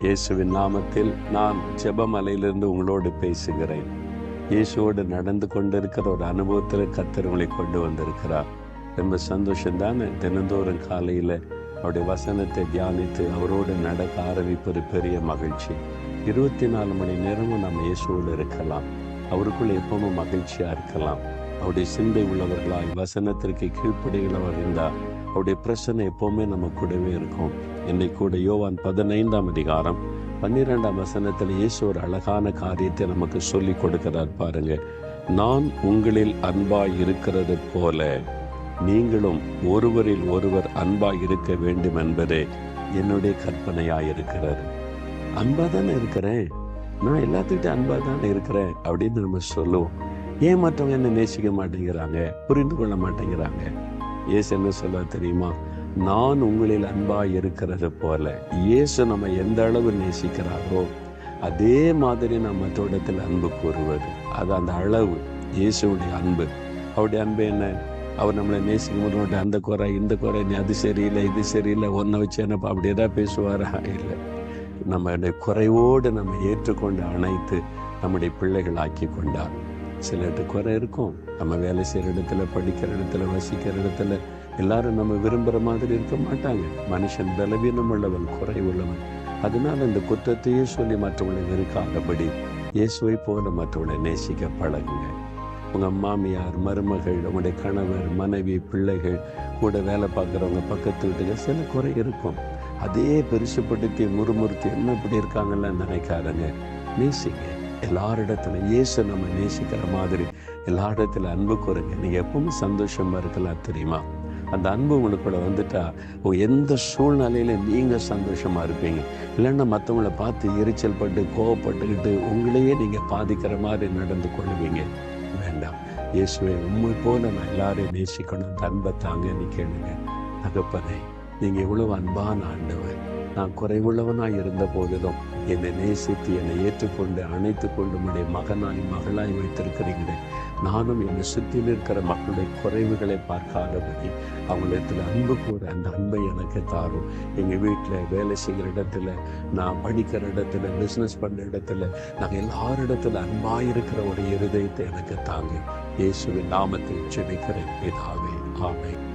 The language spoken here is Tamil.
இயேசுவின் நாமத்தில் நான் ஜெபமலையிலிருந்து உங்களோடு பேசுகிறேன். இயேசுவோடு நடந்து கொண்டிருக்கிற ஒரு அனுபவத்தில் கர்த்தர் உங்களை கொண்டு வந்திருக்கிறார். ரொம்ப சந்தோஷம்தானே? தினந்தோறும் காலையில் அவருடைய வசனத்தை தியானித்து அவரோடு நடக்க ஆரம்பிப்பது பெரிய மகிழ்ச்சி. 24 மணி நேரமும் நம்ம இயேசுவோடு இருக்கலாம். அவருக்குள்ள எப்பவும் மகிழ்ச்சியாக இருக்கலாம். அவருடைய சிந்தை உள்ளவர்களாய் வசனத்திற்கு கீழ்ப்படிகளவர் இருந்தால் அவருடைய பிரச்சனை எப்பவுமே நம்ம கூடவே இருக்கும். இன்னைக்கு கூட யோவான் 15ஆம் அதிகாரம் 12ஆம் வசனத்தில் இயேசு ஒரு அழகான காரியத்தை நமக்கு சொல்லி கொடுக்கிறார் பாருங்க. நான் உங்களில் அன்பாய் இருக்கிறது போல நீங்களும் ஒருவரில் ஒருவர் அன்பாய் இருக்க வேண்டும் என்பதே என்னுடைய கற்பனையாய் இருக்கிறது. அன்பா தானே இருக்கிறேன், நான் எல்லாத்துக்கிட்ட அன்பா தானே இருக்கிறேன் அப்படின்னு நம்ம சொல்லுவோம். ஏன் மற்றவங்க என்ன நேசிக்க மாட்டேங்கிறாங்க, புரிந்து கொள்ள மாட்டேங்கிறாங்க? இயேசு என்ன சொல்ல தெரியுமா? நான் உங்களில் அன்பாய் இருக்கிறது போல. இயேசு நம்ம எந்த அளவு நேசிக்கிறாரோ அதே மாதிரி நம்ம மற்றவரிடத்தில் அன்பு கூறுவது. அது அந்த அளவு இயேசுடைய அன்பு. அவருடைய அன்பு என்ன? அவர் நம்மளை நேசிக்கும் போது அந்த குறை இந்த குறை, நீ அது சரியில்லை இது சரியில்லை, ஒன்றை வச்சு என்னப்பா அப்படி ஏதாவது பேசுவாரா? இல்லை. நம்மளுடைய குறைவோடு நம்ம ஏற்றுக்கொண்டு அணைத்து நம்முடைய பிள்ளைகள் ஆக்கி கொண்டார். சிலருக்கு குறை இருக்கும். நம்ம வேலை செய்கிற இடத்துல, படிக்கிற இடத்துல, வசிக்கிற இடத்துல எல்லாரும் நம்ம விரும்புகிற மாதிரி இருக்க மாட்டாங்க. மனுஷன் பலவீனம் உள்ளவன், குறை உள்ளவன். அதனால இந்த குற்றத்தையே சொல்லி மற்றவங்களை வெறுக்காதபடி இயேசுவை போல மற்றவங்களை நேசிக்க பழகுங்க. உங்கள் மாமியார், மருமகள், உங்களுடைய கணவர், மனைவி, பிள்ளைகள், கூட வேலை பார்க்குறவங்க, பக்கத்து வீட்டுக்கு சில குறை இருக்கும். அதே பெருசுப்படுத்தி முறுமுறுத்தி என்ன இப்படி இருக்காங்கல்ல நினைக்காதங்க. நேசிங்க. எல்லாரிடத்துல இயேசு நம்ம நேசிக்கிற மாதிரி எல்லா இடத்துல அன்பு கூறுங்க. நீங்கள் எப்பவும் சந்தோஷமா இருக்கலாம். தெரியுமா? அந்த அன்பு உங்களுக்குள்ள வந்துட்டா எந்த சூழ்நிலையில நீங்கள் சந்தோஷமா இருப்பீங்க. இல்லைன்னா மற்றவங்களை பார்த்து எரிச்சல் பட்டு கோவப்பட்டுக்கிட்டு உங்களையே நீங்கள் பாதிக்கிற மாதிரி நடந்து கொள்வீங்க. வேண்டாம். இயேசுவை உண்மை போல நான் எல்லாரையும் நேசிக்கணும். அந்த அன்பை தாங்கன்னு கேளுங்க. தகப்பனே, நீங்கள் எவ்வளவு அன்பான ஆண்டவர். நான் குறைவுள்ளவனாய் இருந்த போதிலும் என்னை நேசித்து என்னை ஏற்றுக்கொண்டு அணைத்து கொண்டு உடைய மகனாய் மகளாய் வைத்திருக்கிறீங்களே. நானும் என்னை சுற்றில் இருக்கிற மக்களுடைய குறைவுகளை பார்க்காதபடி அவங்களிடத்தில் அன்பு கூற அந்த அன்பை எனக்கு தாரும். எங்கள் வீட்டில், வேலை செய்கிற இடத்துல, நான் படிக்கிற இடத்துல, பிஸ்னஸ் பண்ணுற இடத்துல, நாங்கள் எல்லாரிடத்துல அன்பாயிருக்கிற ஒரு இருதயத்தை எனக்கு தாங்க. இயேசுவின் நாமத்தில் ஜெபிக்கிறேன் பிதாவே. ஆமென்.